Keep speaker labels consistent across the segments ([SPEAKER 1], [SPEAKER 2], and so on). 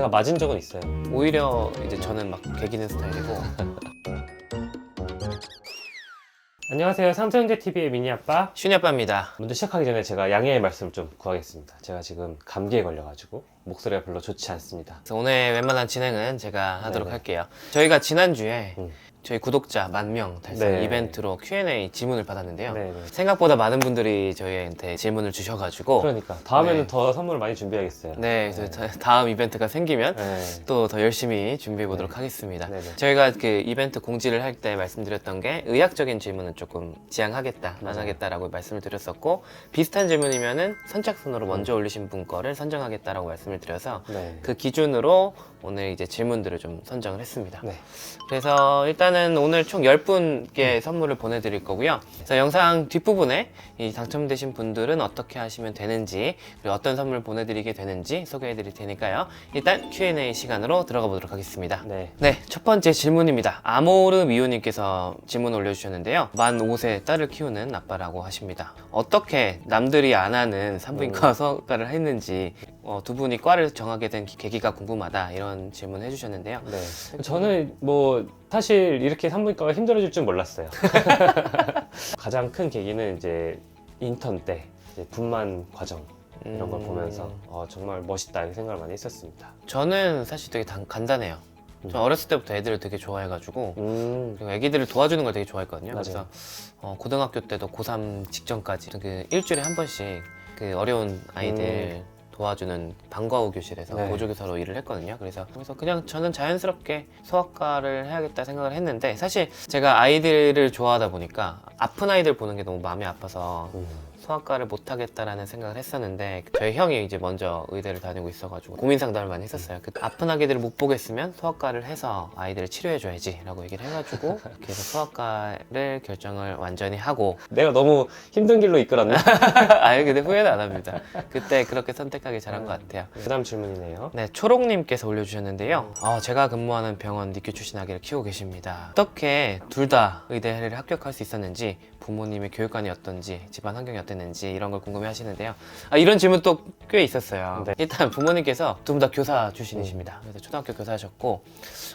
[SPEAKER 1] 제가 맞은 적은 있어요.
[SPEAKER 2] 오히려 이제 저는 막 개기는 스타일이고.
[SPEAKER 1] 안녕하세요. 상처형제TV의 미니아빠
[SPEAKER 2] 슈니 아빠입니다.
[SPEAKER 1] 먼저 시작하기 전에 제가 양해의 말씀을 좀 구하겠습니다. 제가 지금 감기에 걸려가지고 목소리가 별로 좋지 않습니다.
[SPEAKER 2] 그래서 오늘 웬만한 진행은 제가 하도록
[SPEAKER 1] 네네.
[SPEAKER 2] 할게요. 저희가 지난주에 저희 구독자 10,000명 달성
[SPEAKER 1] 네.
[SPEAKER 2] 이벤트로 Q&A 질문을 받았는데요.
[SPEAKER 1] 네네.
[SPEAKER 2] 생각보다 많은 분들이 저희한테 질문을 주셔가지고
[SPEAKER 1] 그러니까 다음에는
[SPEAKER 2] 네.
[SPEAKER 1] 더 선물을 많이 준비하겠어요.
[SPEAKER 2] 네, 그래서 다음 이벤트가 생기면
[SPEAKER 1] 네.
[SPEAKER 2] 또 더 열심히 준비해 보도록 하겠습니다.
[SPEAKER 1] 네네.
[SPEAKER 2] 저희가 그 이벤트 공지를 할 때 말씀드렸던 게 의학적인 질문은 조금 지양하겠다, 안 하겠다라고 말씀을 드렸었고, 비슷한 질문이면은 선착순으로 먼저 올리신 분 거를 선정하겠다라고 말씀을 드려서
[SPEAKER 1] 네.
[SPEAKER 2] 그 기준으로 오늘 이제 질문들을 좀 선정을 했습니다.
[SPEAKER 1] 네.
[SPEAKER 2] 그래서 일단은 오늘 총 10분께 선물을 보내드릴 거고요. 그래서 영상 뒷부분에 이 당첨되신 분들은 어떻게 하시면 되는지, 그리고 어떤 선물 보내드리게 되는지 소개해드릴 테니까요. 일단 Q&A 시간으로 들어가 보도록 하겠습니다.
[SPEAKER 1] 네.
[SPEAKER 2] 네, 첫 번째 질문입니다. 아모르 미호님께서 질문 올려주셨는데요. 만 5세 딸을 키우는 아빠라고 하십니다. 어떻게 남들이 안 하는 산부인과 수학과를 했는지, 두 분이 과를 정하게 된 계기가 궁금하다, 이런 질문 해주셨는데요.
[SPEAKER 1] 네. 저는 뭐 사실 이렇게 산부인과가 힘들어질 줄 몰랐어요. 가장 큰 계기는 이제 인턴 때 이제 분만 과정 이런 걸 보면서 정말 멋있다 이렇게 생각을 많이 했었습니다.
[SPEAKER 2] 저는 사실 되게 간단해요. 저 어렸을 때부터 애들을 되게 좋아해가지고 그리고 애기들을 도와주는 걸 되게 좋아했거든요.
[SPEAKER 1] 맞아요.
[SPEAKER 2] 그래서 고등학교 때도 고3 직전까지 그 일주일에 한 번씩 그 어려운 아이들 도와주는 방과 후 교실에서
[SPEAKER 1] 네.
[SPEAKER 2] 보조교사로 일을 했거든요. 그래서 그냥 저는 자연스럽게 소아과를 해야겠다 생각을 했는데, 사실 제가 아이들을 좋아하다 보니까 아픈 아이들 보는 게 너무 마음이 아파서 소아과를 못 하겠다라는 생각을 했었는데, 저희 형이 이제 먼저 의대를 다니고 있어가지고 고민 상담을 많이 했었어요. 그 아픈 아기들을 못 보겠으면 소아과를 해서 아이들을 치료해줘야지 라고 얘기를 해가지고 그래서 소아과를 결정을 완전히 하고.
[SPEAKER 1] 내가 너무 힘든 길로 이끌었나?
[SPEAKER 2] 아니 근데 후회는 안 합니다. 그때 그렇게 선택하기 잘한 것 같아요.
[SPEAKER 1] 그 다음 질문이네요.
[SPEAKER 2] 네, 초록님께서 올려주셨는데요. 제가 근무하는 병원 니큐 출신 아기를 키우고 계십니다. 어떻게 둘 다 의대를 합격할 수 있었는지, 부모님의 교육관이 어떤지, 집안 환경이 어땠는지 이런 걸 궁금해 하시는데요. 이런 질문 또 꽤 있었어요.
[SPEAKER 1] 네.
[SPEAKER 2] 일단 부모님께서 두 분 다 교사 출신이십니다. 그래서 초등학교 교사하셨고,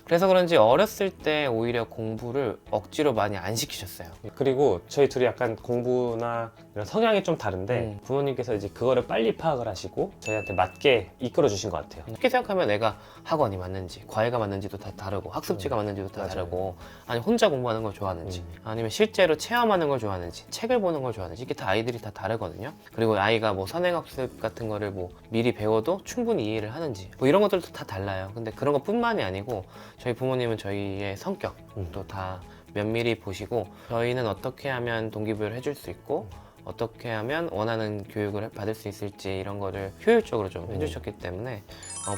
[SPEAKER 2] 그래서 그런지 어렸을 때 오히려 공부를 억지로 많이 안 시키셨어요.
[SPEAKER 1] 그리고 저희 둘이 약간 공부나 이런 성향이 좀 다른데 부모님께서 이제 그거를 빨리 파악을 하시고 저희한테 맞게 이끌어 주신 것 같아요.
[SPEAKER 2] 쉽게 생각하면 애가 학원이 맞는지, 과외가 맞는지도 다 다르고, 학습지가 맞는지도 다
[SPEAKER 1] 맞아요.
[SPEAKER 2] 다르고, 아니 혼자 공부하는 걸 좋아하는지, 아니면 실제로 체험하는 걸 좋아하는지, 책을 보는 걸 좋아하는지, 이게 다 아이들이 다 다르거든요. 그리고 아이가 뭐 선행학습 같은 거를 뭐 미리 배워도 충분히 이해를 하는지, 뭐 이런 것들도 다 달라요. 근데 그런 것뿐만이 아니고 저희 부모님은 저희의 성격도 다 면밀히 보시고, 저희는 어떻게 하면 동기부여를 해줄 수 있고, 어떻게 하면 원하는 교육을 받을 수 있을지 이런 거를 효율적으로 좀 해주셨기 때문에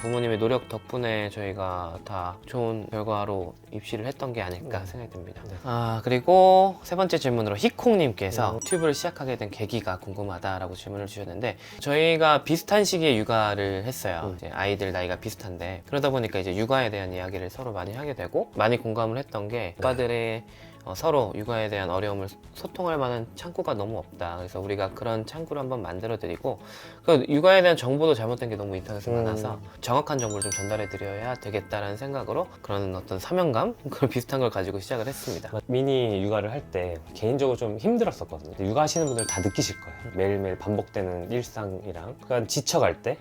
[SPEAKER 2] 부모님의 노력 덕분에 저희가 다 좋은 결과로 입시를 했던 게 아닐까 생각이 듭니다. 그리고 세 번째 질문으로 히콩님께서 튜브를 시작하게 된 계기가 궁금하다라고 질문을 주셨는데, 저희가 비슷한 시기에 육아를 했어요. 이제 아이들 나이가 비슷한데, 그러다 보니까 이제 육아에 대한 이야기를 서로 많이 하게 되고, 많이 공감을 했던 게 오빠들의 서로 육아에 대한 어려움을 소통할 만한 창구가 너무 없다. 그래서 우리가 그런 창구를 한번 만들어 드리고, 그 육아에 대한 정보도 잘못된 게 너무 인터넷에 많아서 정확한 정보를 좀 전달해 드려야 되겠다라는 생각으로 그런 어떤 사명감? 그런 비슷한 걸 가지고 시작을 했습니다.
[SPEAKER 1] 미니 육아를 할 때 개인적으로 좀 힘들었었거든요. 육아하시는 분들 다 느끼실 거예요. 매일매일 반복되는 일상이랑 그러니까 지쳐갈 때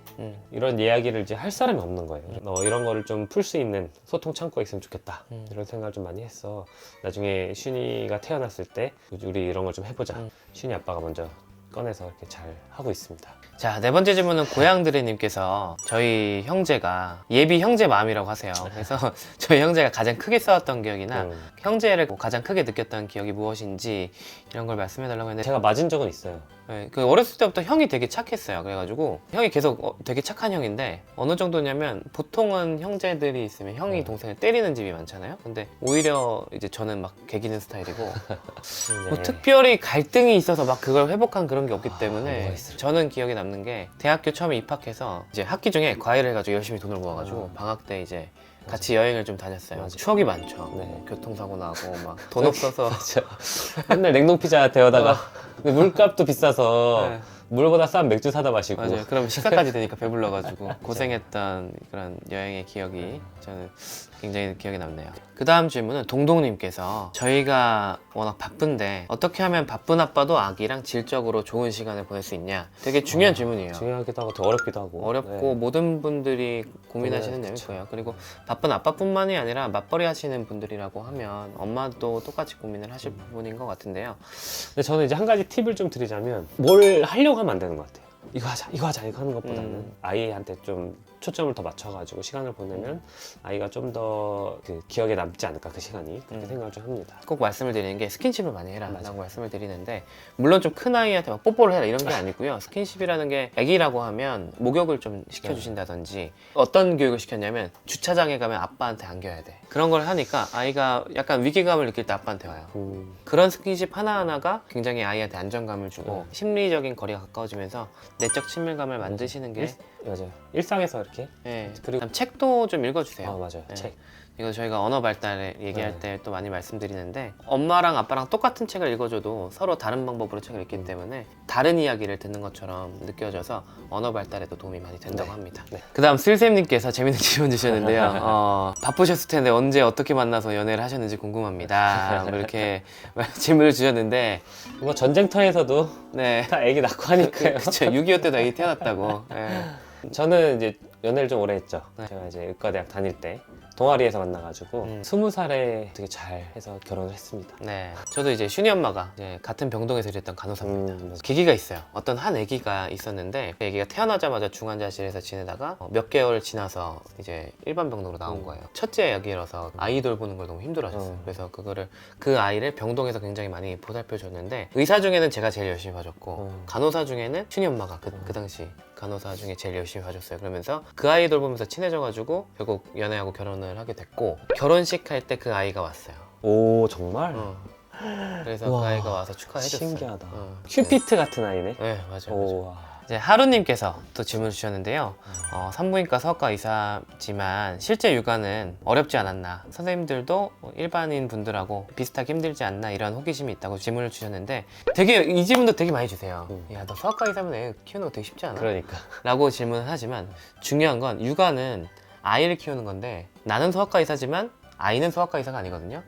[SPEAKER 1] 이런 이야기를 이제 할 사람이 없는 거예요. 이런 거를 좀 풀 수 있는 소통 창구가 있으면 좋겠다. 이런 생각을 좀 많이 했어. 나중에 슈니가 태어났을 때 우리 이런 걸 좀 해보자. 슈니 아빠가 먼저 꺼내서 이렇게 잘 하고 있습니다.
[SPEAKER 2] 자, 네 번째 질문은 고양드레님께서 저희 형제가 예비 형제 마음이라고 하세요. 그래서 저희 형제가 가장 크게 싸웠던 기억이나 형제를 가장 크게 느꼈던 기억이 무엇인지 이런 걸 말씀해 달라고 했는데,
[SPEAKER 1] 제가 맞은 적은 있어요.
[SPEAKER 2] 네, 그 어렸을 때부터 형이 되게 착했어요. 그래가지고 형이 계속 되게 착한 형인데, 어느 정도냐면 보통은 형제들이 있으면 형이 동생을 때리는 집이 많잖아요. 근데 오히려 이제 저는 막 개기는 스타일이고 뭐 특별히 갈등이 있어서 막 그걸 회복한 그런 게 없기 때문에
[SPEAKER 1] 뭐가 있을까?
[SPEAKER 2] 저는 기억에 남는 게, 대학교 처음에 입학해서 이제 학기 중에 과외를 해가지고 열심히 돈을 모아가지고 방학 때 이제 같이 여행을 좀 다녔어요.
[SPEAKER 1] 맞아.
[SPEAKER 2] 추억이 많죠.
[SPEAKER 1] 네.
[SPEAKER 2] 교통사고 나고 막 돈 없어서
[SPEAKER 1] 맨날 냉동 피자 데워다가 근데 물값도 비싸서
[SPEAKER 2] 네.
[SPEAKER 1] 물보다 싼 맥주 사다 마시고.
[SPEAKER 2] 맞아요. 그럼 식사까지 되니까 배불러가지고 고생했던 그런 여행의 기억이 저는 굉장히 기억에 남네요. 그 다음 질문은 동동님께서 저희가 워낙 바쁜데 어떻게 하면 바쁜 아빠도 아기랑 질적으로 좋은 시간을 보낼 수 있냐? 되게 중요한 질문이에요.
[SPEAKER 1] 중요하기도 하고 더 어렵기도 하고.
[SPEAKER 2] 어렵고 모든 분들이 고민하시는
[SPEAKER 1] 네,
[SPEAKER 2] 내용일
[SPEAKER 1] 그쵸.
[SPEAKER 2] 거예요. 그리고 바쁜 아빠뿐만이 아니라 맞벌이 하시는 분들이라고 하면 엄마도 똑같이 고민을 하실 부분인 것 같은데요.
[SPEAKER 1] 근데 저는 이제 한 가지 팁을 좀 드리자면 뭘 하려고 하면 안 되는 것 같아요. 이거 하자 이거 하는 것보다는 아이한테 좀 초점을 더 맞춰가지고 시간을 보내면 아이가 좀 더 그 기억에 남지 않을까, 그 시간이. 그렇게 생각을 좀 합니다.
[SPEAKER 2] 꼭 말씀을 드리는 게 스킨십을 많이 해라
[SPEAKER 1] 맞아요.
[SPEAKER 2] 라고 말씀을 드리는데, 물론 좀 큰 아이한테 막 뽀뽀를 해라 이런 게 아니고요. 스킨십이라는 게 애기라고 하면 목욕을 좀 시켜주신다든지, 어떤 교육을 시켰냐면 주차장에 가면 아빠한테 안겨야 돼. 그런 걸 하니까 아이가 약간 위기감을 느낄 때 아빠한테 와요. 그런 스킨십 하나하나가 굉장히 아이한테 안정감을 주고 심리적인 거리가 가까워지면서 내적 친밀감을 만드시는 게
[SPEAKER 1] 맞아요. 일상에서 이렇게.
[SPEAKER 2] 네.
[SPEAKER 1] 그리고
[SPEAKER 2] 그다음 책도 좀 읽어주세요.
[SPEAKER 1] 맞아요.
[SPEAKER 2] 네.
[SPEAKER 1] 책.
[SPEAKER 2] 이거 저희가 언어 발달에 얘기할 때 또 많이 말씀드리는데, 엄마랑 아빠랑 똑같은 책을 읽어줘도 서로 다른 방법으로 책을 읽기 때문에 다른 이야기를 듣는 것처럼 느껴져서 언어 발달에도 도움이 많이 된다고 합니다.
[SPEAKER 1] 네.
[SPEAKER 2] 그 다음 쓸쌤님께서 재밌는 질문 주셨는데요. 바쁘셨을 텐데 언제 어떻게 만나서 연애를 하셨는지 궁금합니다. 뭐 이렇게 질문을 주셨는데,
[SPEAKER 1] 뭐 전쟁터에서도
[SPEAKER 2] 네.
[SPEAKER 1] 다 애기 낳고 하니까요.
[SPEAKER 2] 그쵸. 6.25 때도 애기 태어났다고. 네.
[SPEAKER 1] 저는 이제 연애를 좀 오래 했죠.
[SPEAKER 2] 네.
[SPEAKER 1] 제가 이제 의과대학 다닐 때 동아리에서 만나가지고 20살에 되게 잘 해서 결혼을 했습니다.
[SPEAKER 2] 네. 저도 이제 슈니 엄마가 이제 같은 병동에서 일했던 간호사입니다.
[SPEAKER 1] 맞아.
[SPEAKER 2] 계기가 있어요. 어떤 한 아기가 있었는데 그 아기가 태어나자마자 중환자실에서 지내다가 몇 개월 지나서 이제 일반 병동으로 나온 거예요. 첫째 아기라서 아이 돌보는 걸 너무 힘들어하셨어요. 그래서 그 아이를 병동에서 굉장히 많이 보살펴 줬는데, 의사 중에는 제가 제일 열심히 봐줬고 간호사 중에는 슈니 엄마가 그 당시 간호사 중에 제일 열심히 봐줬어요. 그러면서 그 아이 돌보면서 친해져가지고 결국 연애하고 결혼을 하게 됐고, 결혼식 할 때 그 아이가 왔어요.
[SPEAKER 1] 오, 정말?
[SPEAKER 2] 그래서
[SPEAKER 1] 와,
[SPEAKER 2] 그 아이가 와서 축하해줬어요.
[SPEAKER 1] 신기하다. 큐피트 같은 아이네.
[SPEAKER 2] 네, 맞아요.
[SPEAKER 1] 오,
[SPEAKER 2] 이제 하루님께서 또 질문 주셨는데요. 산부인과 서학과 의사지만 실제 육아는 어렵지 않았나, 선생님들도 일반인 분들하고 비슷하게 힘들지 않나, 이런 호기심이 있다고 질문을 주셨는데, 되게 이 질문도 되게 많이 주세요. 야, 너 서학과 의사면 애 키우는 거 되게 쉽지 않아?
[SPEAKER 1] 그러니까.
[SPEAKER 2] 라고 질문을 하지만, 중요한 건 육아는 아이를 키우는 건데, 나는 소아과 의사지만 아이는 소아과 의사가 아니거든요.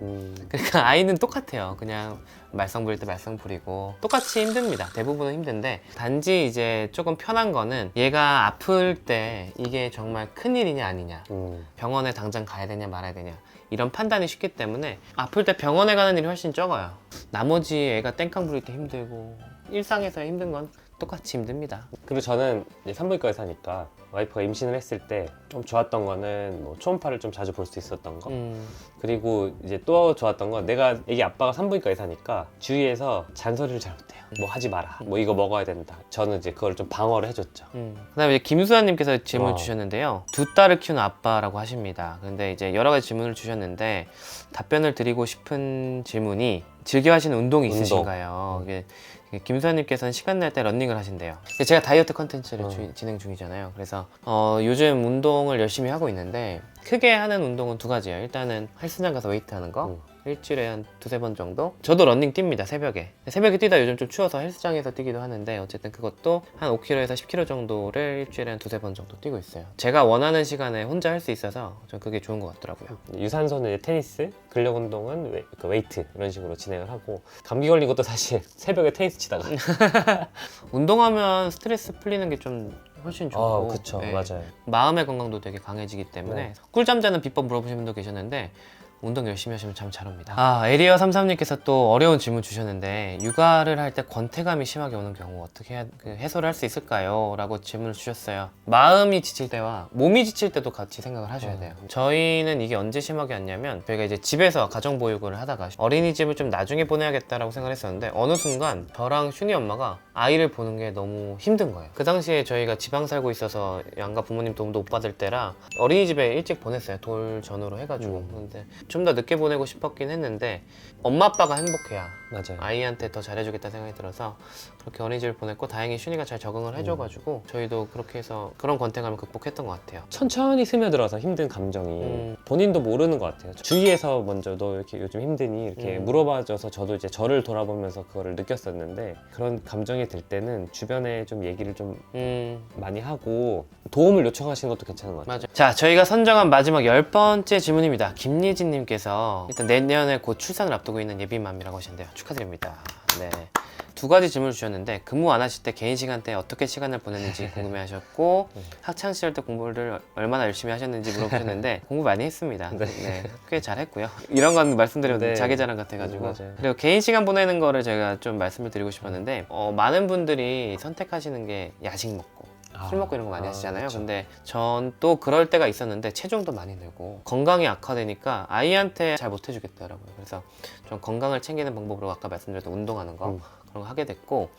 [SPEAKER 2] 그러니까 아이는 똑같아요. 그냥 말썽 부릴 때 말썽 부리고 똑같이 힘듭니다. 대부분은 힘든데, 단지 이제 조금 편한 거는 얘가 아플 때 이게 정말 큰일이냐 아니냐, 병원에 당장 가야 되냐 말아야 되냐, 이런 판단이 쉽기 때문에 아플 때 병원에 가는 일이 훨씬 적어요. 나머지 애가 땡깡 부릴 때 힘들고 일상에서 힘든 건 똑같이 힘듭니다.
[SPEAKER 1] 그리고 저는 이제 산부인과 의사니까 와이프가 임신을 했을 때 좀 좋았던 거는 뭐 초음파를 좀 자주 볼 수 있었던 거. 그리고 이제 또 좋았던 건, 내가 애기 아빠가 산부인과 의사니까 주위에서 잔소리를 잘 못해요. 뭐 하지 마라, 뭐 이거 먹어야 된다. 저는 이제 그걸 좀 방어를 해줬죠.
[SPEAKER 2] 그다음에 이제 김수아님께서 질문
[SPEAKER 1] 와.
[SPEAKER 2] 주셨는데요. 2딸을 키우는 아빠라고 하십니다. 근데 이제 여러 가지 질문을 주셨는데, 답변을 드리고 싶은 질문이 즐겨 하시는 운동이
[SPEAKER 1] 운동.
[SPEAKER 2] 있으신가요? 이게 김수아님께서는 시간 날 때 러닝을 하신대요. 근데 제가 다이어트 컨텐츠를 진행 중이잖아요. 그래서 요즘 운동을 열심히 하고 있는데, 크게 하는 운동은 2가지예요. 일단은 헬스장 가서 웨이트 하는 거. 일주일에 한 2-3번 정도. 저도 러닝 뜁니다, 새벽에. 새벽에 뛰다 요즘 좀 추워서 헬스장에서 뛰기도 하는데, 어쨌든 그것도 한 5km에서 10km 정도를 일주일에 한 2-3번 정도 뛰고 있어요. 제가 원하는 시간에 혼자 할 수 있어서 전 그게 좋은 것 같더라고요.
[SPEAKER 1] 유산소는 이제 테니스, 근력 운동은 웨이트, 이런 식으로 진행을 하고, 감기 걸린 것도 사실 새벽에 테니스 치다가.
[SPEAKER 2] 운동하면 스트레스 풀리는 게 좀 훨씬 좋고,
[SPEAKER 1] 그쵸.
[SPEAKER 2] 네.
[SPEAKER 1] 맞아요.
[SPEAKER 2] 마음의 건강도 되게 강해지기 때문에. 꿀잠 자는 비법 물어보신 분도 계셨는데, 운동 열심히 하시면 참 잘 옵니다. 에리어 33님께서 또 어려운 질문 주셨는데, 육아를 할 때 권태감이 심하게 오는 경우 어떻게 해소를 할 수 있을까요? 라고 질문을 주셨어요. 마음이 지칠 때와 몸이 지칠 때도 같이 생각을 하셔야 돼요. 저희는 이게 언제 심하게 왔냐면, 저희가 이제 집에서 가정보육을 하다가 어린이집을 좀 나중에 보내야겠다라고 생각을 했었는데, 어느 순간 저랑 슈니 엄마가 아이를 보는 게 너무 힘든 거예요. 그 당시에 저희가 지방 살고 있어서 양가 부모님 도움도 못 받을 때라 어린이집에 일찍 보냈어요. 돌 전후로 해가지고. 근데 좀 더 늦게 보내고 싶었긴 했는데, 엄마 아빠가 행복해야
[SPEAKER 1] 맞아요.
[SPEAKER 2] 아이한테 더 잘해주겠다 생각이 들어서 그렇게 어린이집을 보냈고, 다행히 슌이가 잘 적응을 해줘가지고 저희도 그렇게 해서 그런 권태감을 극복했던 것 같아요.
[SPEAKER 1] 천천히 스며들어서 힘든 감정이 본인도 모르는 것 같아요. 주위에서 먼저 너 이렇게 요즘 힘드니 이렇게 물어봐줘서 저도 이제 저를 돌아보면서 그거를 느꼈었는데, 그런 감정이 들 때는 주변에 좀 얘기를 좀 많이 하고 도움을 요청하시는 것도 괜찮은 것 같아요.
[SPEAKER 2] 맞아. 자, 저희가 선정한 마지막 10번째 질문입니다. 김예진님께서 일단 내년에 곧 출산을 앞두고 있는 예비맘이라고 하시는데요. 축하드립니다. 네. 두 가지 질문을 주셨는데, 근무 안 하실 때 개인 시간 때 어떻게 시간을 보냈는지 궁금해하셨고, 학창 시절 때 공부를 얼마나 열심히 하셨는지 물어보셨는데 공부 많이 했습니다.
[SPEAKER 1] 네.
[SPEAKER 2] 네, 꽤 잘했고요. 이런 건 말씀드리면
[SPEAKER 1] 네.
[SPEAKER 2] 자기 자랑 같아가지고.
[SPEAKER 1] 맞아요.
[SPEAKER 2] 그리고 개인 시간 보내는 거를 제가 좀 말씀을 드리고 싶었는데, 많은 분들이 선택하시는 게 야식 먹고 술 먹고 이런 거 많이 하시잖아요.
[SPEAKER 1] 그쵸.
[SPEAKER 2] 근데 전 또 그럴 때가 있었는데 체중도 많이 늘고 건강이 악화되니까 아이한테 잘 못 해주겠더라고요. 그래서 좀 건강을 챙기는 방법으로 아까 말씀드렸던 운동하는 거 그런 거 하게 됐고,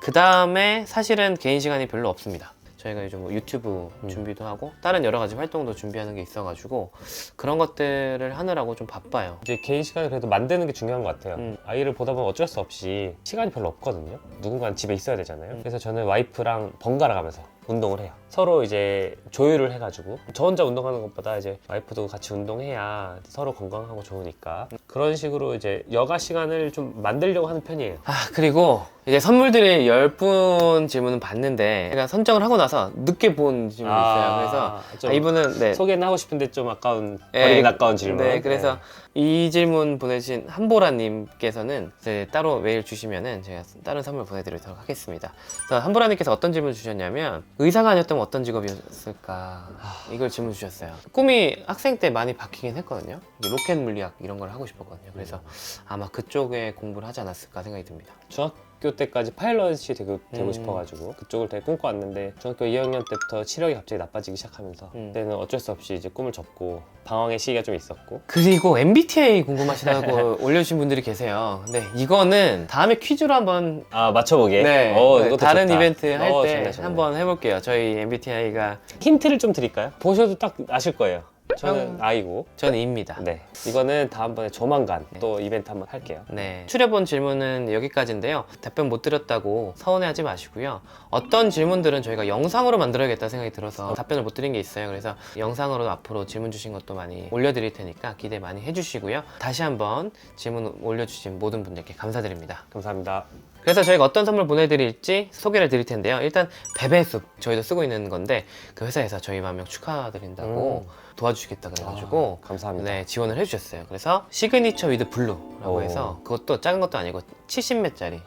[SPEAKER 2] 그 다음에 사실은 개인 시간이 별로 없습니다. 저희가 요즘 뭐 유튜브 준비도 하고 다른 여러 가지 활동도 준비하는 게 있어가지고 그런 것들을 하느라고 좀 바빠요.
[SPEAKER 1] 이제 개인 시간을 그래도 만드는 게 중요한 것 같아요. 아이를 보다 보면 어쩔 수 없이 시간이 별로 없거든요. 누군가는 집에 있어야 되잖아요. 그래서 저는 와이프랑 번갈아 가면서 운동을 해요. 서로 이제 조율을 해가지고, 저 혼자 운동하는 것보다 이제 와이프도 같이 운동해야 서로 건강하고 좋으니까 그런 식으로 이제 여가 시간을 좀 만들려고 하는 편이에요.
[SPEAKER 2] 그리고 이제 선물들이 10분 질문은 봤는데 제가 선정을 하고 나서 늦게 본 질문이 있어요. 그래서
[SPEAKER 1] 좀
[SPEAKER 2] 이분은 네.
[SPEAKER 1] 소개는 하고 싶은데 좀 아까운,
[SPEAKER 2] 네,
[SPEAKER 1] 버리기 아까운 질문.
[SPEAKER 2] 네, 그래서 이 질문 보내주신 한보라님께서는 이제 따로 메일 주시면은 제가 다른 선물 보내드리도록 하겠습니다. 그래서 한보라님께서 어떤 질문 주셨냐면, 의사가 아니었다면 어떤 직업이었을까, 이걸 질문 주셨어요. 꿈이 학생 때 많이 바뀌긴 했거든요. 로켓 물리학 이런 걸 하고 싶었거든요. 그래서 아마 그쪽에 공부를 하지 않았을까 생각이 듭니다.
[SPEAKER 1] 중학교 때까지 파일럿이 되고 싶어가지고 그쪽을 되게 꿈꿔왔는데, 중학교 2학년 때부터 시력이 갑자기 나빠지기 시작하면서 그때는 어쩔 수 없이 이제 꿈을 접고 방황의 시기가 좀 있었고.
[SPEAKER 2] 그리고 MBTI 궁금하시다고 올려주신 분들이 계세요. 근데 이거는 다음에 퀴즈로 한번
[SPEAKER 1] 맞춰보게.
[SPEAKER 2] 네,
[SPEAKER 1] 이것도
[SPEAKER 2] 다른
[SPEAKER 1] 좋다.
[SPEAKER 2] 이벤트 할 때
[SPEAKER 1] 좋네, 좋네.
[SPEAKER 2] 한번 해볼게요. 저희 MBTI가
[SPEAKER 1] 힌트를 좀 드릴까요? 보셔도 딱 아실 거예요. 저는 I고.
[SPEAKER 2] 저는 E입니다.
[SPEAKER 1] 네, 이거는 다음번에 조만간 또 이벤트 한번 할게요.
[SPEAKER 2] 네, 추려본 질문은 여기까지인데요. 답변 못 드렸다고 서운해하지 마시고요. 어떤 질문들은 저희가 영상으로 만들어야겠다 생각이 들어서 답변을 못 드린 게 있어요. 그래서 영상으로 앞으로 질문 주신 것도 많이 올려드릴 테니까 기대 많이 해주시고요. 다시 한번 질문 올려주신 모든 분들께 감사드립니다.
[SPEAKER 1] 감사합니다.
[SPEAKER 2] 그래서 저희가 어떤 선물 보내드릴지 소개를 드릴 텐데요. 일단 베베숲 저희도 쓰고 있는 건데, 그 회사에서 저희 만 명 축하드린다고 도와주시겠다 그래가지고
[SPEAKER 1] 감사합니다.
[SPEAKER 2] 네, 지원을 해주셨어요. 그래서 시그니처 위드 블루라고
[SPEAKER 1] 오.
[SPEAKER 2] 해서, 그것도 작은 것도 아니고 70매짜리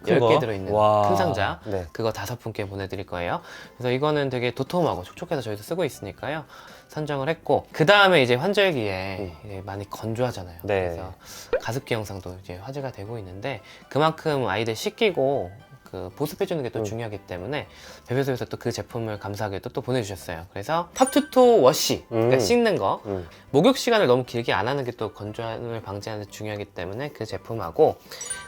[SPEAKER 1] 큰 거?
[SPEAKER 2] 10개 들어있는
[SPEAKER 1] 와.
[SPEAKER 2] 큰 상자,
[SPEAKER 1] 네.
[SPEAKER 2] 그거 5분께 보내드릴 거예요. 그래서 이거는 되게 도톰하고 촉촉해서 저희도 쓰고 있으니까요. 선정을 했고, 그 다음에 이제 환절기에 이제 많이 건조하잖아요.
[SPEAKER 1] 네.
[SPEAKER 2] 그래서 가습기 영상도 이제 화제가 되고 있는데, 그만큼 아이들 씻기고 그 보습해주는 게 또 중요하기 때문에 베베소에서 또 그 제품을 감사하게 또 보내주셨어요. 그래서 탑투토 워시, 그러니까 씻는 거, 목욕 시간을 너무 길게 안 하는 게 또 건조함을 방지하는 데 중요하기 때문에 그 제품하고,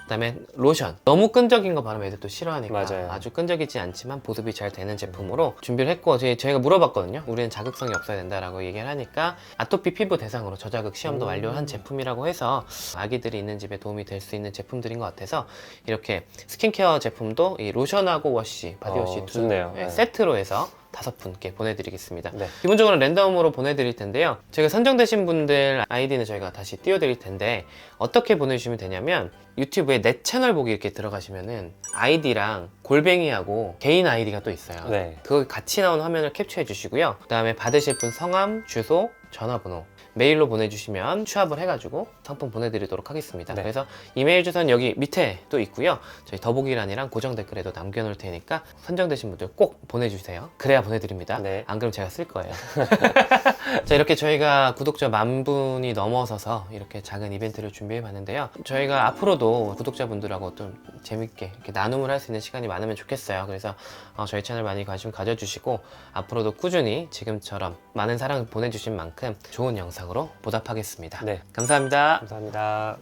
[SPEAKER 2] 그다음에 로션, 너무 끈적인 거 바르면 애들 또 싫어하니까
[SPEAKER 1] 맞아요.
[SPEAKER 2] 아주 끈적이지 않지만 보습이 잘 되는 제품으로 준비를 했고, 저희가 물어봤거든요. 우리는 자극성이 없어야 된다라고 얘기를 하니까 아토피 피부 대상으로 저자극 시험도 완료한 제품이라고 해서 아기들이 있는 집에 도움이 될 수 있는 제품들인 것 같아서, 이렇게 스킨케어 제품도 이 로션하고 워시, 바디워시 두
[SPEAKER 1] 좋네요.
[SPEAKER 2] 네,
[SPEAKER 1] 네.
[SPEAKER 2] 세트로 해서 5분께 보내드리겠습니다.
[SPEAKER 1] 네.
[SPEAKER 2] 기본적으로 랜덤으로 보내드릴 텐데요. 저희가 선정되신 분들 아이디는 저희가 다시 띄워드릴 텐데, 어떻게 보내주시면 되냐면 유튜브에 내 채널 보기 이렇게 들어가시면은 아이디랑 골뱅이하고 개인 아이디가 또 있어요.
[SPEAKER 1] 네.
[SPEAKER 2] 그거 같이 나온 화면을 캡처해 주시고요. 그 다음에 받으실 분 성함, 주소, 전화번호 메일로 보내주시면 취합을 해가지고 상품 보내드리도록 하겠습니다.
[SPEAKER 1] 네.
[SPEAKER 2] 그래서 이메일 주소는 여기 밑에 또 있고요. 저희 더보기란이랑 고정 댓글에도 남겨놓을 테니까 선정되신 분들 꼭 보내주세요. 그래야 보내드립니다.
[SPEAKER 1] 네.
[SPEAKER 2] 안 그러면 제가 쓸 거예요. 자, 이렇게 저희가 구독자 10,000분이 넘어서서 이렇게 작은 이벤트를 준비해 봤는데요. 저희가 앞으로도 구독자분들하고 좀 재밌게 이렇게 나눔을 할 수 있는 시간이 많으면 좋겠어요. 그래서 저희 채널 많이 관심 가져주시고, 앞으로도 꾸준히 지금처럼 많은 사랑 보내주신 만큼 좋은 영상으로 보답하겠습니다.
[SPEAKER 1] 네.
[SPEAKER 2] 감사합니다.
[SPEAKER 1] 감사합니다.